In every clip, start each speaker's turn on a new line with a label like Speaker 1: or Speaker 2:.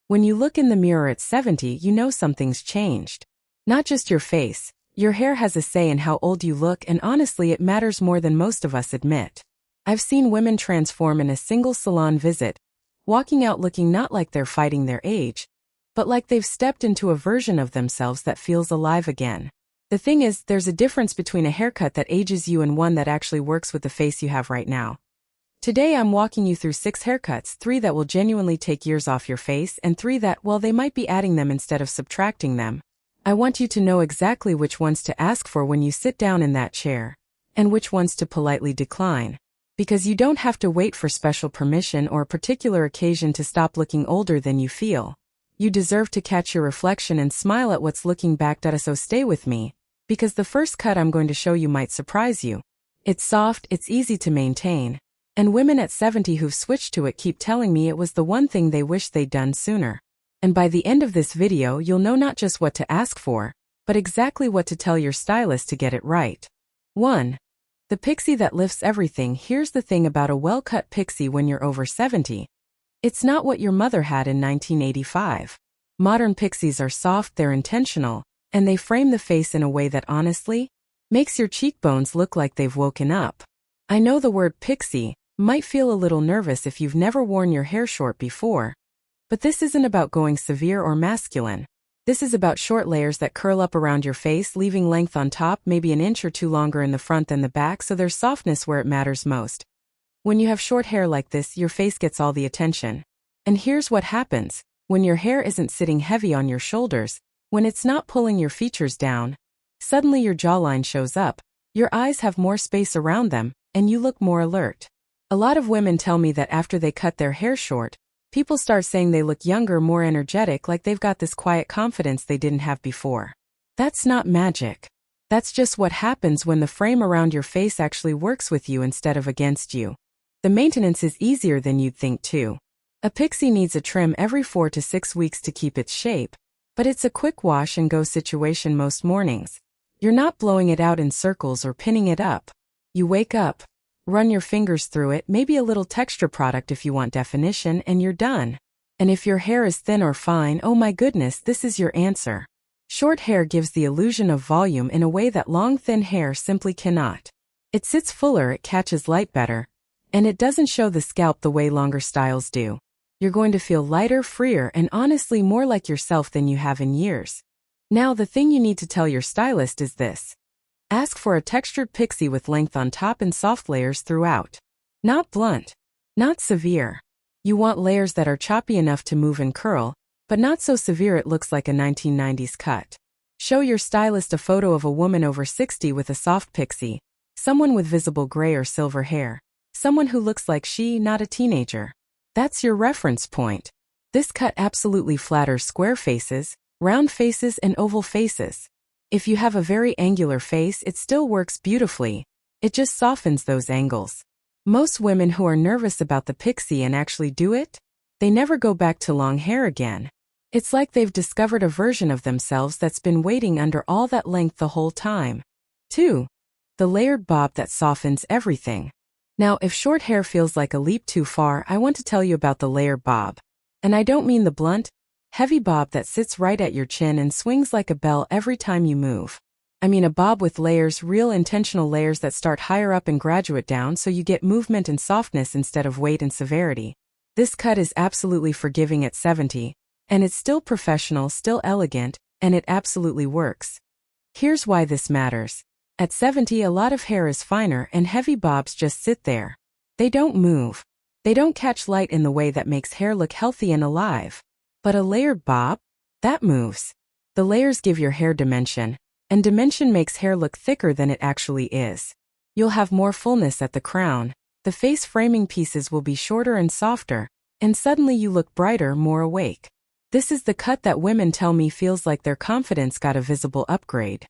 Speaker 1: When you look in the mirror at 70, you know something's changed. Not just your face. Your hair has a say in how old you look, and honestly it matters more than most of us admit. I've seen women transform in a single salon visit, walking out looking not like they're fighting their age, but like they've stepped into a version of themselves that feels alive again. The thing is, there's a difference between a haircut that ages you and one that actually works with the face you have right now. Today I'm walking you through 6 haircuts, 3 that will genuinely take years off your face, and 3 that, well, they might be adding them instead of subtracting them. I want you to know exactly which ones to ask for when you sit down in that chair, and which ones to politely decline. Because you don't have to wait for special permission or a particular occasion to stop looking older than you feel. You deserve to catch your reflection and smile at what's looking back. So stay with me, because the first cut I'm going to show you might surprise you. It's soft, it's easy to maintain, and women at 70 who've switched to it keep telling me it was the one thing they wish they'd done sooner. And by the end of this video you'll know not just what to ask for, but exactly what to tell your stylist to get it right. 1. The pixie that lifts everything. Here's the thing about a well-cut pixie when you're over 70. It's not what your mother had in 1985. Modern pixies are soft, they're intentional, and they frame the face in a way that honestly makes your cheekbones look like they've woken up. I know the word pixie might feel a little nervous if you've never worn your hair short before, but this isn't about going severe or masculine. This is about short layers that curl up around your face, leaving length on top, maybe an inch or two longer in the front than the back, so there's softness where it matters most. When you have short hair like this, your face gets all the attention. And here's what happens. When your hair isn't sitting heavy on your shoulders, when it's not pulling your features down, suddenly your jawline shows up, your eyes have more space around them, and you look more alert. A lot of women tell me that after they cut their hair short, people start saying they look younger, more energetic, like they've got this quiet confidence they didn't have before. That's not magic. That's just what happens when the frame around your face actually works with you instead of against you. The maintenance is easier than you'd think too. A pixie needs a trim every 4 to 6 weeks to keep its shape, but it's a quick wash and go situation most mornings. You're not blowing it out in circles or pinning it up. You wake up, run your fingers through it, maybe a little texture product if you want definition, and you're done. And if your hair is thin or fine, oh my goodness, this is your answer. Short hair gives the illusion of volume in a way that long, thin hair simply cannot. It sits fuller, it catches light better, and it doesn't show the scalp the way longer styles do. You're going to feel lighter, freer, and honestly more like yourself than you have in years. Now the thing you need to tell your stylist is this. Ask for a textured pixie with length on top and soft layers throughout. Not blunt. Not severe. You want layers that are choppy enough to move and curl, but not so severe it looks like a 1990s cut. Show your stylist a photo of a woman over 60 with a soft pixie, someone with visible gray or silver hair, someone who looks like she, not a teenager. That's your reference point. This cut absolutely flatters square faces, round faces, and oval faces. If you have a very angular face, it still works beautifully. It just softens those angles. Most women who are nervous about the pixie and actually do it, they never go back to long hair again. It's like they've discovered a version of themselves that's been waiting under all that length the whole time. 2. The layered bob that softens everything. Now, if short hair feels like a leap too far, I want to tell you about the layered bob. And I don't mean the blunt, heavy bob that sits right at your chin and swings like a bell every time you move. I mean a bob with layers, real intentional layers that start higher up and graduate down so you get movement and softness instead of weight and severity. This cut is absolutely forgiving at 70, and it's still professional, still elegant, and it absolutely works. Here's why this matters. At 70, a lot of hair is finer and heavy bobs just sit there. They don't move. They don't catch light in the way that makes hair look healthy and alive. But a layered bob? That moves. The layers give your hair dimension, and dimension makes hair look thicker than it actually is. You'll have more fullness at the crown, the face framing pieces will be shorter and softer, and suddenly you look brighter, more awake. This is the cut that women tell me feels like their confidence got a visible upgrade.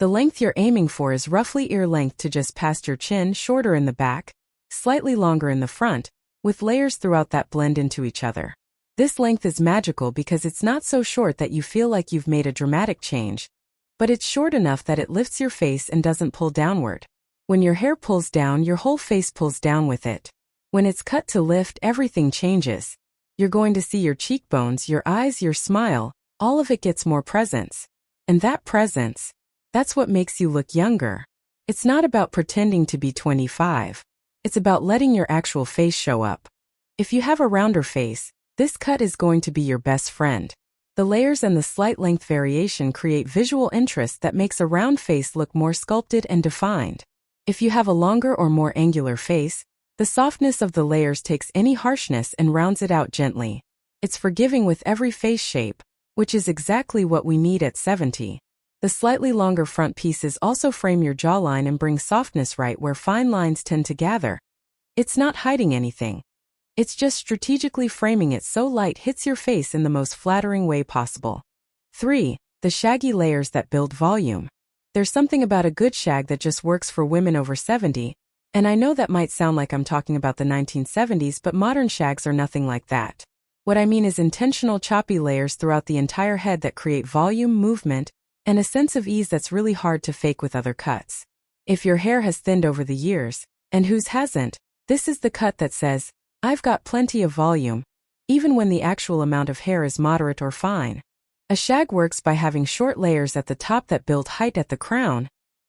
Speaker 1: The length you're aiming for is roughly ear length to just past your chin, shorter in the back, slightly longer in the front, with layers throughout that blend into each other. This length is magical because it's not so short that you feel like you've made a dramatic change, but it's short enough that it lifts your face and doesn't pull downward. When your hair pulls down, your whole face pulls down with it. When it's cut to lift, everything changes. You're going to see your cheekbones, your eyes, your smile, all of it gets more presence. And that presence, that's what makes you look younger. It's not about pretending to be 25. It's about letting your actual face show up. If you have a rounder face, this cut is going to be your best friend. The layers and the slight length variation create visual interest that makes a round face look more sculpted and defined. If you have a longer or more angular face, the softness of the layers takes any harshness and rounds it out gently. It's forgiving with every face shape, which is exactly what we need at 70. The slightly longer front pieces also frame your jawline and bring softness right where fine lines tend to gather. It's not hiding anything. It's just strategically framing it so light hits your face in the most flattering way possible. 3. The shaggy layers that build volume. There's something about a good shag that just works for women over 70, and I know that might sound like I'm talking about the 1970s, but modern shags are nothing like that. What I mean is intentional choppy layers throughout the entire head that create volume, movement, and a sense of ease that's really hard to fake with other cuts. If your hair has thinned over the years, and whose hasn't, this is the cut that says, I've got plenty of volume, even when the actual amount of hair is moderate or fine. A shag works by having short layers at the top that build height at the crown,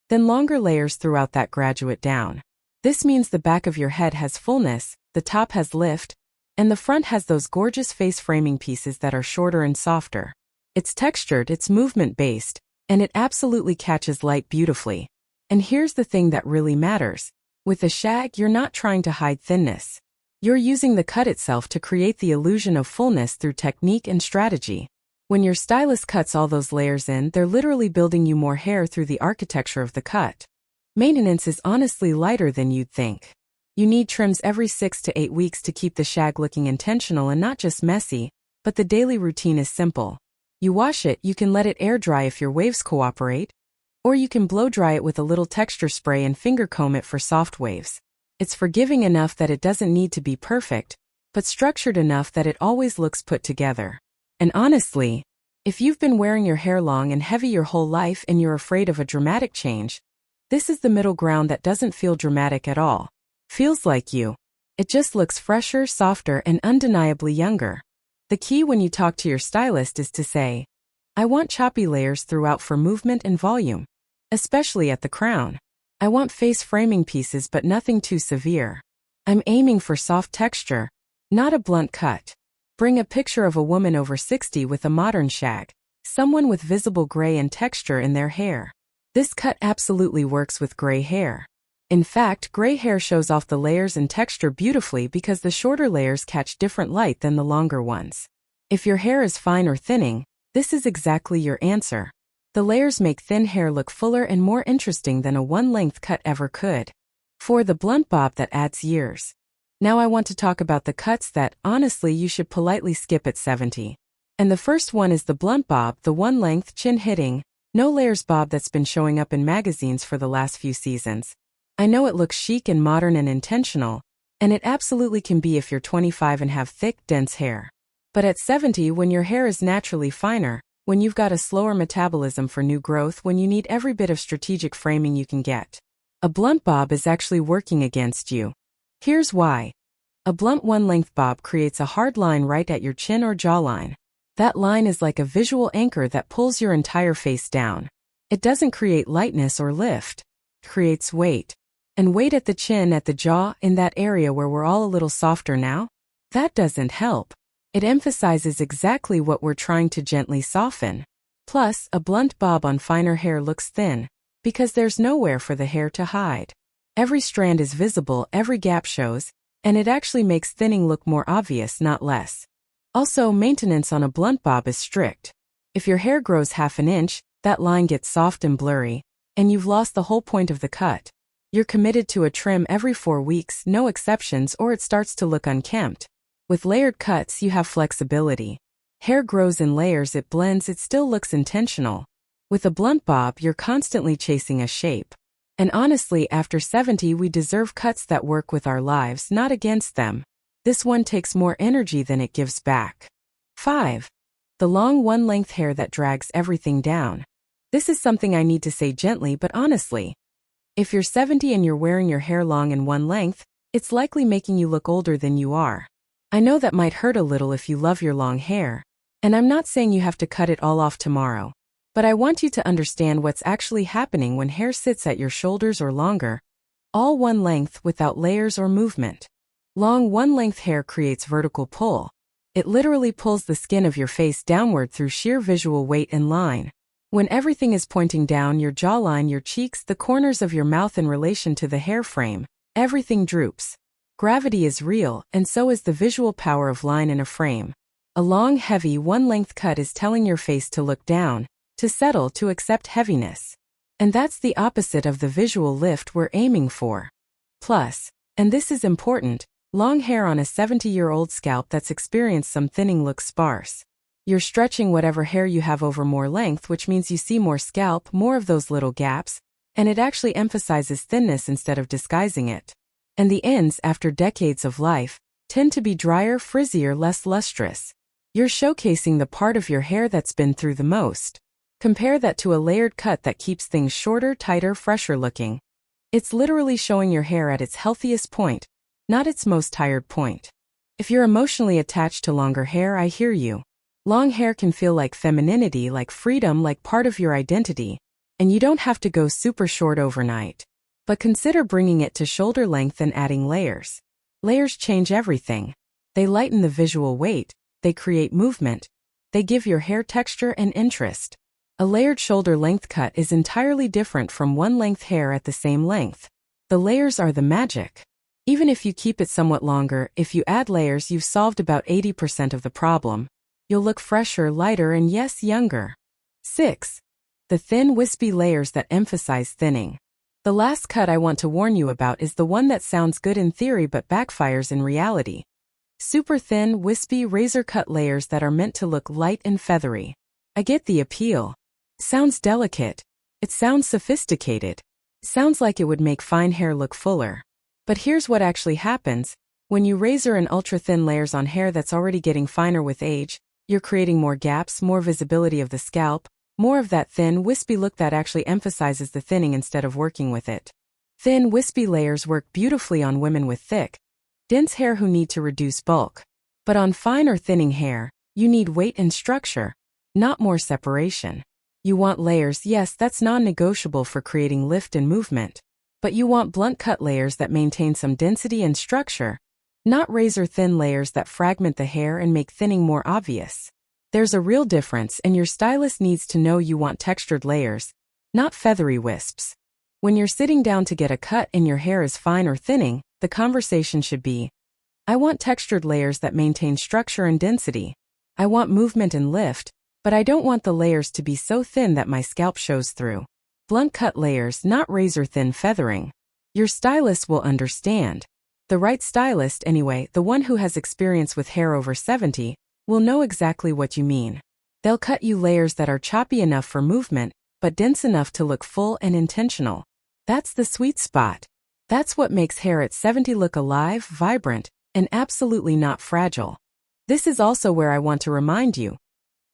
Speaker 1: then longer layers throughout that graduate down. This means the back of your head has fullness, the top has lift, and the front has those gorgeous face framing pieces that are shorter and softer. It's textured, it's movement-based, and it absolutely catches light beautifully. And here's the thing that really matters. With a shag, you're not trying to hide thinness. You're using the cut itself to create the illusion of fullness through technique and strategy. When your stylist cuts all those layers in, they're literally building you more hair through the architecture of the cut. Maintenance is honestly lighter than you'd think. You need trims every 6 to 8 weeks to keep the shag looking intentional and not just messy, but the daily routine is simple. You wash it, you can let it air dry if your waves cooperate, or you can blow dry it with a little texture spray and finger comb it for soft waves. It's forgiving enough that it doesn't need to be perfect, but structured enough that it always looks put together. And honestly, if you've been wearing your hair long and heavy your whole life and you're afraid of a dramatic change, this is the middle ground that doesn't feel dramatic at all. Feels like you. It just looks fresher, softer, and undeniably younger. The key when you talk to your stylist is to say, I want choppy layers throughout for movement and volume, especially at the crown. I want face framing pieces but nothing too severe. I'm aiming for soft texture, not a blunt cut. Bring a picture of a woman over 60 with a modern shag, someone with visible gray and texture in their hair. This cut absolutely works with gray hair. In fact, gray hair shows off the layers and texture beautifully because the shorter layers catch different light than the longer ones. If your hair is fine or thinning, this is exactly your answer. The layers make thin hair look fuller and more interesting than a one-length cut ever could. 4. The blunt bob that adds years. Now I want to talk about the cuts that, honestly, you should politely skip at 70. And the first one is the blunt bob, the one-length, chin-hitting, no-layers bob that's been showing up in magazines for the last few seasons. I know it looks chic and modern and intentional, and it absolutely can be if you're 25 and have thick, dense hair. But at 70, when your hair is naturally finer, when you've got a slower metabolism for new growth, when you need every bit of strategic framing you can get, a blunt bob is actually working against you. Here's why. A blunt one-length bob creates a hard line right at your chin or jawline. That line is like a visual anchor that pulls your entire face down. It doesn't create lightness or lift. It creates weight. And weight at the chin, at the jaw, in that area where we're all a little softer now? That doesn't help. It emphasizes exactly what we're trying to gently soften. Plus, a blunt bob on finer hair looks thin, because there's nowhere for the hair to hide. Every strand is visible, every gap shows, and it actually makes thinning look more obvious, not less. Also, maintenance on a blunt bob is strict. If your hair grows half an inch, that line gets soft and blurry, and you've lost the whole point of the cut. You're committed to a trim every 4 weeks, no exceptions, or it starts to look unkempt. With layered cuts, you have flexibility. Hair grows in layers, it blends, it still looks intentional. With a blunt bob, you're constantly chasing a shape. And honestly, after 70, we deserve cuts that work with our lives, not against them. This one takes more energy than it gives back. 5. The long one-length hair that drags everything down. This is something I need to say gently but honestly. If you're 70 and you're wearing your hair long in one length, it's likely making you look older than you are. I know that might hurt a little if you love your long hair, and I'm not saying you have to cut it all off tomorrow. But I want you to understand what's actually happening when hair sits at your shoulders or longer, all one length without layers or movement. Long one-length hair creates vertical pull. It literally pulls the skin of your face downward through sheer visual weight and line. When everything is pointing down, your jawline, your cheeks, the corners of your mouth in relation to the hair frame, everything droops. Gravity is real, and so is the visual power of line in a frame. A long, heavy, one-length cut is telling your face to look down, to settle, to accept heaviness. And that's the opposite of the visual lift we're aiming for. Plus, and this is important, long hair on a 70-year-old scalp that's experienced some thinning looks sparse. You're stretching whatever hair you have over more length, which means you see more scalp, more of those little gaps, and it actually emphasizes thinness instead of disguising it. And the ends, after decades of life, tend to be drier, frizzier, less lustrous. You're showcasing the part of your hair that's been through the most. Compare that to a layered cut that keeps things shorter, tighter, fresher looking. It's literally showing your hair at its healthiest point, not its most tired point. If you're emotionally attached to longer hair, I hear you. Long hair can feel like femininity, like freedom, like part of your identity, and you don't have to go super short overnight. But consider bringing it to shoulder length and adding layers. Layers change everything. They lighten the visual weight, they create movement, they give your hair texture and interest. A layered shoulder-length cut is entirely different from one-length hair at the same length. The layers are the magic. Even if you keep it somewhat longer, if you add layers, you've solved about 80% of the problem. You'll look fresher, lighter, and yes, younger. 6. The thin, wispy layers that emphasize thinning. The last cut I want to warn you about is the one that sounds good in theory but backfires in reality. Super thin, wispy, razor-cut layers that are meant to look light and feathery. I get the appeal. Sounds delicate. It sounds sophisticated. Sounds like it would make fine hair look fuller. But here's what actually happens. When you razor and ultra-thin layers on hair that's already getting finer with age, you're creating more gaps, more visibility of the scalp, more of that thin, wispy look that actually emphasizes the thinning instead of working with it. Thin, wispy layers work beautifully on women with thick, dense hair who need to reduce bulk. But on fine or thinning hair, you need weight and structure, not more separation. You want layers, yes, that's non-negotiable for creating lift and movement. But you want blunt cut layers that maintain some density and structure, not razor-thin layers that fragment the hair and make thinning more obvious. There's a real difference, and your stylist needs to know you want textured layers, not feathery wisps. When you're sitting down to get a cut and your hair is fine or thinning, the conversation should be, I want textured layers that maintain structure and density. I want movement and lift, but I don't want the layers to be so thin that my scalp shows through. Blunt cut layers, not razor-thin feathering. Your stylist will understand. The right stylist, anyway, the one who has experience with hair over 70, will know exactly what you mean. They'll cut you layers that are choppy enough for movement, but dense enough to look full and intentional. That's the sweet spot. That's what makes hair at 70 look alive, vibrant, and absolutely not fragile. This is also where I want to remind you.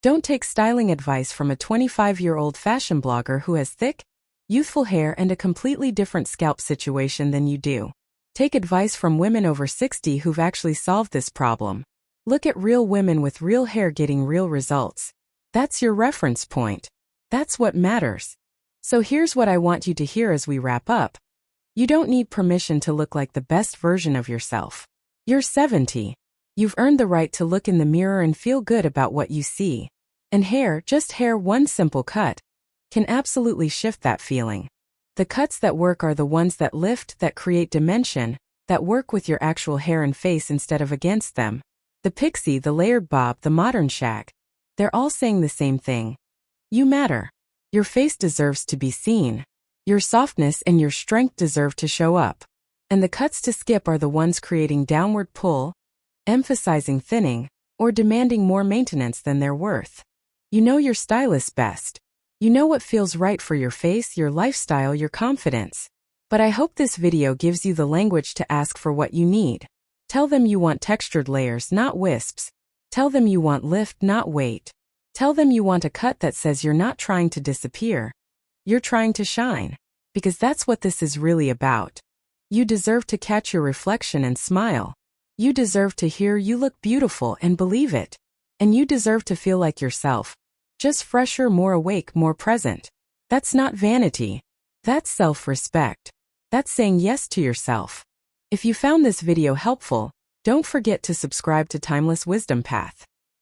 Speaker 1: Don't take styling advice from a 25-year-old fashion blogger who has thick, youthful hair and a completely different scalp situation than you do. Take advice from women over 60 who've actually solved this problem. Look at real women with real hair getting real results. That's your reference point. That's what matters. So here's what I want you to hear as we wrap up. You don't need permission to look like the best version of yourself. You're 70. You've earned the right to look in the mirror and feel good about what you see. And hair, just hair, one simple cut, can absolutely shift that feeling. The cuts that work are the ones that lift, that create dimension, that work with your actual hair and face instead of against them. The pixie, the layered bob, the modern shag. They're all saying the same thing. You matter. Your face deserves to be seen. Your softness and your strength deserve to show up. And the cuts to skip are the ones creating downward pull, emphasizing thinning, or demanding more maintenance than they're worth. You know your stylist best. You know what feels right for your face, your lifestyle, your confidence. But I hope this video gives you the language to ask for what you need. Tell them you want textured layers, not wisps. Tell them you want lift, not weight. Tell them you want a cut that says you're not trying to disappear. You're trying to shine. Because that's what this is really about. You deserve to catch your reflection and smile. You deserve to hear you look beautiful and believe it. And you deserve to feel like yourself. Just fresher, more awake, more present. That's not vanity. That's self-respect. That's saying yes to yourself. If you found this video helpful, don't forget to subscribe to Timeless Wisdom Path.